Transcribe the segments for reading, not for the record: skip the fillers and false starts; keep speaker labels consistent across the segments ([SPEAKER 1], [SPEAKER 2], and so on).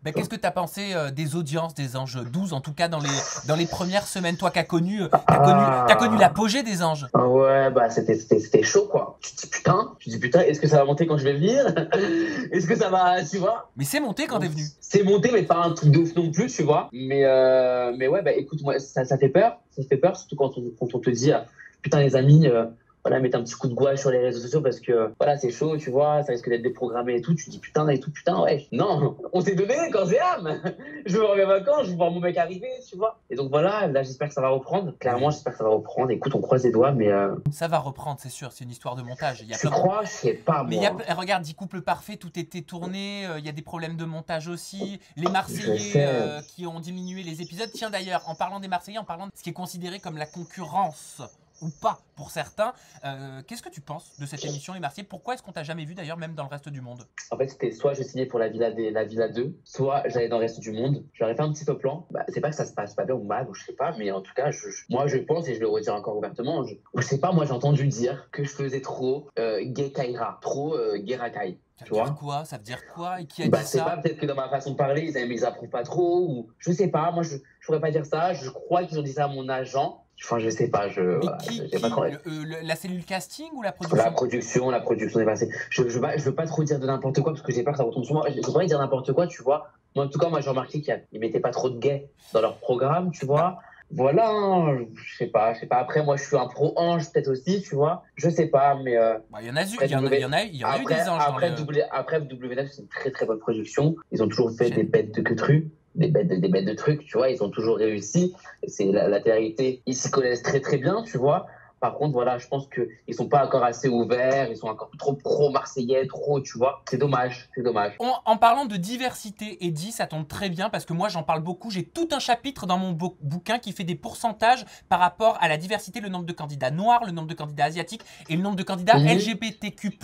[SPEAKER 1] Bah, qu'est-ce que tu as pensé des audiences des Anges 12, en tout cas dans les premières semaines, toi qui as connu, t'as connu l'apogée des Anges.
[SPEAKER 2] Ouais, bah c'était chaud quoi. Tu te dis putain, est-ce que ça va monter quand je vais venir? Est-ce que ça va, tu vois?
[SPEAKER 1] Mais c'est monté quand t'es venu.
[SPEAKER 2] C'est monté, mais pas un truc de ouf non plus, tu vois. Mais ouais, bah écoute, moi ça fait peur. Ça fait peur, surtout quand on te dit putain les amis. Voilà, mettre un petit coup de gouache sur les réseaux sociaux parce que voilà, c'est chaud, tu vois, ça risque d'être déprogrammé et tout. Tu te dis putain, et tout, putain, ouais. Non, on s'est donné quand c'est âme. Je me reviens à vacances, je vois mon mec arriver, tu vois. Et donc voilà, là, j'espère que ça va reprendre. Clairement, j'espère que ça va reprendre. Écoute, on croise les doigts, mais.
[SPEAKER 1] Ça va reprendre, c'est sûr, c'est une histoire de montage.
[SPEAKER 2] Tu crois? Je sais pas, moi.
[SPEAKER 1] Mais regarde, 10 couples parfaits, tout était tourné, il y a des problèmes de montage aussi. Les Marseillais qui ont diminué les épisodes. Tiens d'ailleurs, en parlant des Marseillais, en parlant de ce qui est considéré comme la concurrence ou pas pour certains. Qu'est-ce que tu penses de cette émission Les Marseillais? Pourquoi est-ce qu'on t'a jamais vu d'ailleurs même dans le reste du monde?
[SPEAKER 2] En fait, c'était soit je signais pour la Villa 2, soit j'allais dans le reste du monde. J'aurais fait un petit peu plan. Bah, c'est pas que ça se passe pas bien ou mal, ou je sais pas, mais en tout cas, moi je pense, et je le redis encore ouvertement, je sais pas, moi j'ai entendu dire que je faisais trop gay Kaira, trop gay racaille.
[SPEAKER 1] Ça veut dire quoi? Ça veut dire quoi? Et qui a dit ça?
[SPEAKER 2] C'est pas, peut-être que dans ma façon de parler, ils approuvent pas trop, ou je sais pas, moi je pourrais pas dire ça. Je crois qu'ils ont dit ça à mon agent. Enfin, je sais pas,
[SPEAKER 1] la cellule casting ou la production?
[SPEAKER 2] La production est passée. Je veux pas trop dire de n'importe quoi parce que j'ai peur que ça retombe sur moi. Je pourrais dire n'importe quoi, tu vois. Moi, en tout cas, j'ai remarqué qu'ils mettaient pas trop de gays dans leur programme, tu vois. Voilà, hein, je sais pas. Après, moi, je suis un pro ange peut-être aussi, tu vois. Je sais pas, mais.
[SPEAKER 1] Il y en a eu des anges.
[SPEAKER 2] Après, W9, c'est une très très bonne production. Ils ont toujours fait des bêtes de queutru. Des bêtes de trucs, tu vois, ils ont toujours réussi. C'est la télé-réalité, ils s'y connaissent très très bien, tu vois. Par contre, voilà, je pense qu'ils sont pas encore assez ouverts, ils sont encore trop pro-marseillais, trop, tu vois. C'est dommage, c'est dommage.
[SPEAKER 1] En parlant de diversité, Eddy, ça tombe très bien parce que moi j'en parle beaucoup. J'ai tout un chapitre dans mon bouquin qui fait des pourcentages par rapport à la diversité, le nombre de candidats noirs, le nombre de candidats asiatiques et le nombre de candidats LGBTQ+,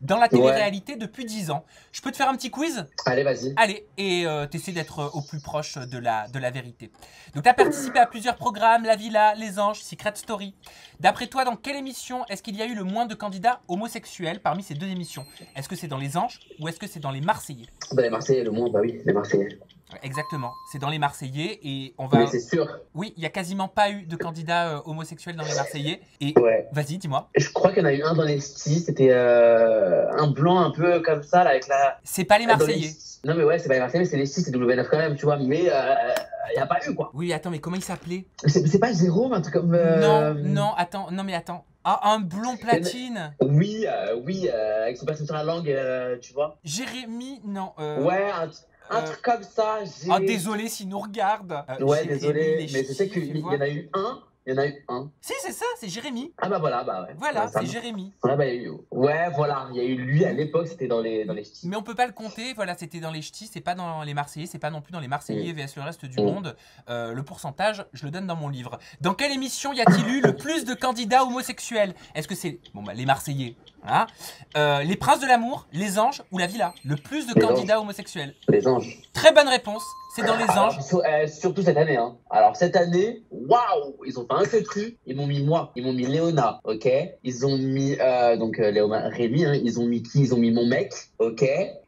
[SPEAKER 1] dans la télé-réalité depuis 10 ans. Je peux te faire un petit quiz?
[SPEAKER 2] Allez, vas-y.
[SPEAKER 1] Allez, et t'essaies d'être au plus proche de la vérité. Donc t'as participé à plusieurs programmes, La Villa, Les Anges, Secret Story. D'après toi, dans quelle émission est-ce qu'il y a eu le moins de candidats homosexuels parmi ces deux émissions? Est-ce que c'est dans Les Anges ou est-ce que c'est dans Les Marseillais?
[SPEAKER 2] Dans Les Marseillais, le moins, bah oui, Les Marseillais.
[SPEAKER 1] Exactement, c'est dans Les Marseillais et on va...
[SPEAKER 2] Mais c'est sûr.
[SPEAKER 1] Oui, il n'y a quasiment pas eu de candidats homosexuels dans Les Marseillais. Et vas-y, dis-moi.
[SPEAKER 2] Je crois qu'il y en a eu un dans les Stis, c'était un blanc un peu comme ça, là, avec la...
[SPEAKER 1] C'est pas Les Marseillais.
[SPEAKER 2] Non mais ouais, c'est pas Les Marseillais, mais c'est les Stis, c'est W9 quand même, tu vois, mais il n'y a pas eu, quoi.
[SPEAKER 1] Oui, attends, mais comment il s'appelait?
[SPEAKER 2] C'est pas Jérôme, un truc comme...
[SPEAKER 1] Non, attends. Ah, un blond platine.
[SPEAKER 2] Oui, avec son personne sur la langue, tu vois.
[SPEAKER 1] Jérémy, non.
[SPEAKER 2] Ouais, un truc comme ça.
[SPEAKER 1] Ah, désolé s'il nous regarde.
[SPEAKER 2] Ouais, désolé, mais je sais qu'il y en a eu un. Il y en a eu un.
[SPEAKER 1] Si, c'est ça, c'est Jérémy.
[SPEAKER 2] Ah bah voilà, bah ouais.
[SPEAKER 1] Voilà, c'est Jérémy.
[SPEAKER 2] Ouais, bah, ouais, voilà, il y a eu lui à l'époque, c'était dans les ch'tis.
[SPEAKER 1] Mais on peut pas le compter, voilà, c'était dans les ch'tis, c'est pas dans les Marseillais, c'est pas non plus dans les Marseillais vs le reste du monde. Le pourcentage, je le donne dans mon livre. Dans quelle émission y a-t-il eu le plus de candidats homosexuels? Est-ce que c'est les Marseillais, hein, les Princes de l'amour, Les Anges ou La Villa? Le plus de candidats homosexuels.
[SPEAKER 2] Les Anges.
[SPEAKER 1] Très bonne réponse. C'est dans Les Anges.
[SPEAKER 2] Surtout cette année. Hein. Alors cette année, waouh, ils ont fait un queutru. Ils m'ont mis moi. Ils m'ont mis Léona, ok. Ils ont mis Rémi. Hein. Ils ont mis qui? Ils ont mis mon mec, ok.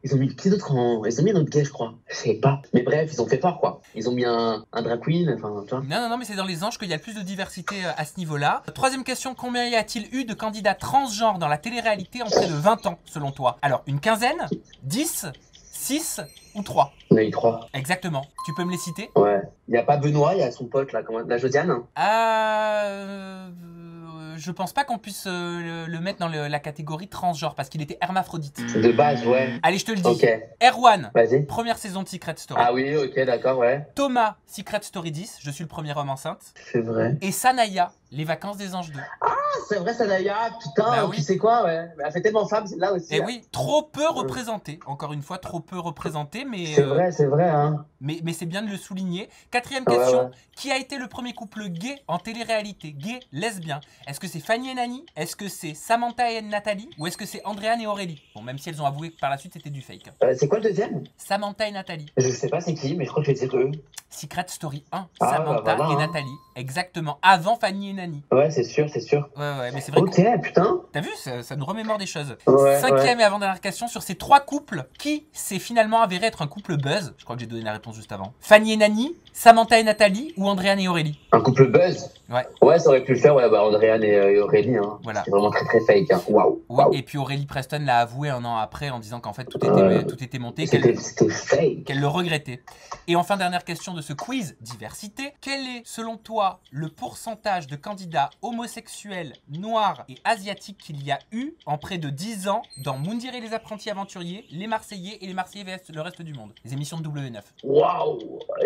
[SPEAKER 2] Ils ont mis qui d'autre Ils ont mis un autre gay, je crois. Je sais pas. Mais bref, ils ont fait fort, quoi. Ils ont mis un drag queen. Enfin, tu vois.
[SPEAKER 1] Non, mais c'est dans Les Anges qu'il y a le plus de diversité à ce niveau-là. Troisième question, combien y a-t-il eu de candidats transgenres dans la télé-réalité en près de 20 ans, selon toi? Alors, une quinzaine, 10, 6 ou 3?
[SPEAKER 2] On a eu 3.
[SPEAKER 1] Exactement. Tu peux me les citer?
[SPEAKER 2] Ouais. Il n'y a pas Benoît, il y a son pote, là, la Josiane.
[SPEAKER 1] Je pense pas qu'on puisse le mettre dans la catégorie transgenre parce qu'il était hermaphrodite.
[SPEAKER 2] De base, ouais.
[SPEAKER 1] Allez, je te le dis.
[SPEAKER 2] Ok.
[SPEAKER 1] Erwan,
[SPEAKER 2] vas-y.
[SPEAKER 1] Première saison de Secret Story.
[SPEAKER 2] Ah oui, ok, d'accord, ouais.
[SPEAKER 1] Thomas, Secret Story 10, je suis le premier homme enceinte.
[SPEAKER 2] C'est vrai.
[SPEAKER 1] Et Sanaya, Les Vacances des Anges 2.
[SPEAKER 2] Ah, c'est vrai, Sanaya, putain,
[SPEAKER 1] bah oui.
[SPEAKER 2] Tu sais quoi, ouais. Elle fait tellement femme, là aussi.
[SPEAKER 1] Et oui, trop peu représentée. Encore une fois, trop peu représentée, mais...
[SPEAKER 2] C'est vrai, hein.
[SPEAKER 1] Mais c'est bien de le souligner. Quatrième question, qui a été le premier couple gay en télé-réalité? Gay, lesbien. Est-ce que c'est Fanny et Nani? Est-ce que c'est Samantha et Nathalie? Ou est-ce que c'est Andréane et Aurélie? Bon, même si elles ont avoué que par la suite c'était du fake.
[SPEAKER 2] C'est quoi le deuxième?
[SPEAKER 1] Samantha et Nathalie.
[SPEAKER 2] Je sais pas c'est qui, mais je crois que je vais dire eux.
[SPEAKER 1] Secret Story 1,
[SPEAKER 2] Ah,
[SPEAKER 1] Samantha
[SPEAKER 2] bah voilà,
[SPEAKER 1] et
[SPEAKER 2] hein.
[SPEAKER 1] Nathalie. Exactement, avant Fanny et Nani.
[SPEAKER 2] Ouais, c'est sûr, c'est sûr.
[SPEAKER 1] Ouais, mais c'est vrai
[SPEAKER 2] Ok,
[SPEAKER 1] que...
[SPEAKER 2] putain.
[SPEAKER 1] T'as vu, ça nous remémore des choses.
[SPEAKER 2] Ouais,
[SPEAKER 1] Cinquième et avant-dernière question sur ces 3 couples qui s'est finalement avéré être un couple buzz. Je crois que j'ai donné la réponse juste avant. Fanny et Nani, Samantha et Nathalie ou Andréane et Aurélie?
[SPEAKER 2] Un couple buzz.
[SPEAKER 1] Ouais.
[SPEAKER 2] Ouais, ça aurait pu le faire, ouais, bah Andréane et Aurélie, hein.
[SPEAKER 1] Voilà.
[SPEAKER 2] C'est vraiment très très fake, hein. Waouh.
[SPEAKER 1] Oui,
[SPEAKER 2] Waouh.
[SPEAKER 1] et puis Aurélie Preston l'a avoué un an après en disant qu'en fait tout était monté,
[SPEAKER 2] C'était fake.
[SPEAKER 1] qu'elle le regrettait. Et enfin, dernière question de ce quiz diversité. Quel est, selon toi, le pourcentage de candidats homosexuels, noirs et asiatiques qu'il y a eu en près de 10 ans dans Moundir et les apprentis aventuriers, les Marseillais et les Marseillais vs le reste du monde? Les émissions de W9.
[SPEAKER 2] Waouh.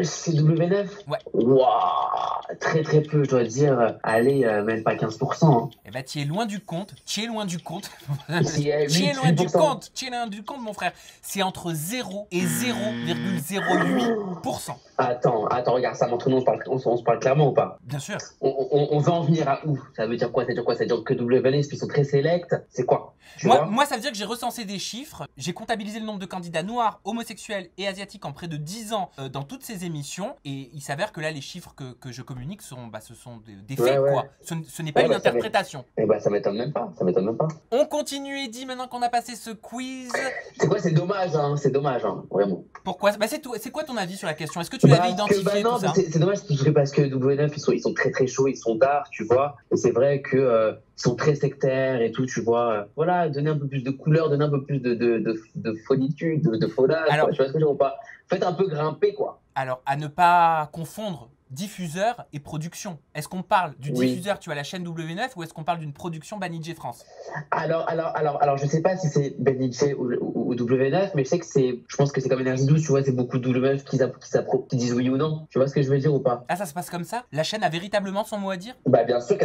[SPEAKER 2] C'est W9?
[SPEAKER 1] Ouais.
[SPEAKER 2] Waouh. Très très peu, je dois dire. Allez, même pas 15%. Hein.
[SPEAKER 1] Eh ben, tu es loin du compte. Tu es loin du compte.
[SPEAKER 2] Tu es
[SPEAKER 1] Tu es loin du
[SPEAKER 2] 8%.
[SPEAKER 1] compte. Tu es loin du compte, mon frère. C'est entre 0 et 0,08%.
[SPEAKER 2] Attends, regarde, ça montre, nous, on se parle clairement ou pas?
[SPEAKER 1] Bien sûr.
[SPEAKER 2] On veut en venir à où? Ça veut dire quoi? Ça veut dire que W9, ils sont très sélects? C'est quoi? Tu vois?
[SPEAKER 1] Moi, ça veut dire que j'ai recensé des chiffres, j'ai comptabilisé le nombre de candidats noirs, homosexuels et asiatiques en près de 10 ans dans toutes ces émissions, et il s'avère que là, les chiffres que je communique ce sont des faits,
[SPEAKER 2] Ouais.
[SPEAKER 1] quoi. Ce n'est pas une interprétation.
[SPEAKER 2] Eh ben, ça m'étonne même pas, ça m'étonne même pas.
[SPEAKER 1] On continue, Eddy, maintenant qu'on a passé ce quiz.
[SPEAKER 2] C'est quoi? C'est dommage, vraiment.
[SPEAKER 1] Pourquoi? Bah, c'est quoi ton avis sur la question? Est-ce que tu l'avais identifié,
[SPEAKER 2] non,
[SPEAKER 1] tout ça?
[SPEAKER 2] c'est dommage parce que W9, ils sont très très chauds, ils sont dark, tu vois. Et c'est vrai que ils sont très sectaires et tout, tu vois. Voilà, donner un peu plus de couleur, donner un peu plus de folitude, de faunage,
[SPEAKER 1] Alors-
[SPEAKER 2] quoi. Tu vois ce que je veux dire ou pas? Faites un peu grimper, quoi.
[SPEAKER 1] Alors, à ne pas confondre diffuseur et production. Est-ce qu'on parle du
[SPEAKER 2] Oui.
[SPEAKER 1] diffuseur, tu as la chaîne W9, ou est-ce qu'on parle d'une production Banijé France?
[SPEAKER 2] Alors, je sais pas si c'est Beniche ou W9, mais je pense que c'est comme Énergie 12, tu vois, c'est beaucoup de W9 qui disent oui ou non. Tu vois ce que je veux dire ou pas?
[SPEAKER 1] Ah, ça se passe comme ça? La chaîne a véritablement son mot à dire?
[SPEAKER 2] Bah, bien sûr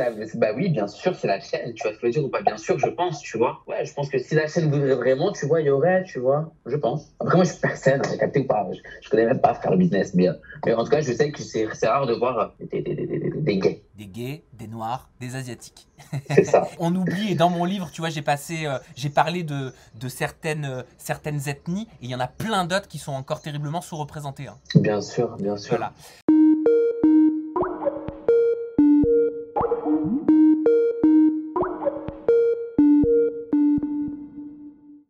[SPEAKER 2] oui, bien sûr, c'est la chaîne, tu vois ce que je veux dire ou pas? Bien sûr, je pense, tu vois. Ouais, je pense que si la chaîne voudrait vraiment, tu vois, il y aurait, tu vois, je pense. Après, moi, je suis personne, j'ai capté ou pas, je connais même pas faire le business, mais en tout cas, je sais que c'est rare de voir des gays.
[SPEAKER 1] Des gays, des noirs, des asiatiques.
[SPEAKER 2] C'est ça.
[SPEAKER 1] On oublie, et dans mon livre, tu vois, j'ai parlé de certaines ethnies, et il y en a plein d'autres qui sont encore terriblement sous-représentées. Hein.
[SPEAKER 2] Bien sûr.
[SPEAKER 1] Voilà.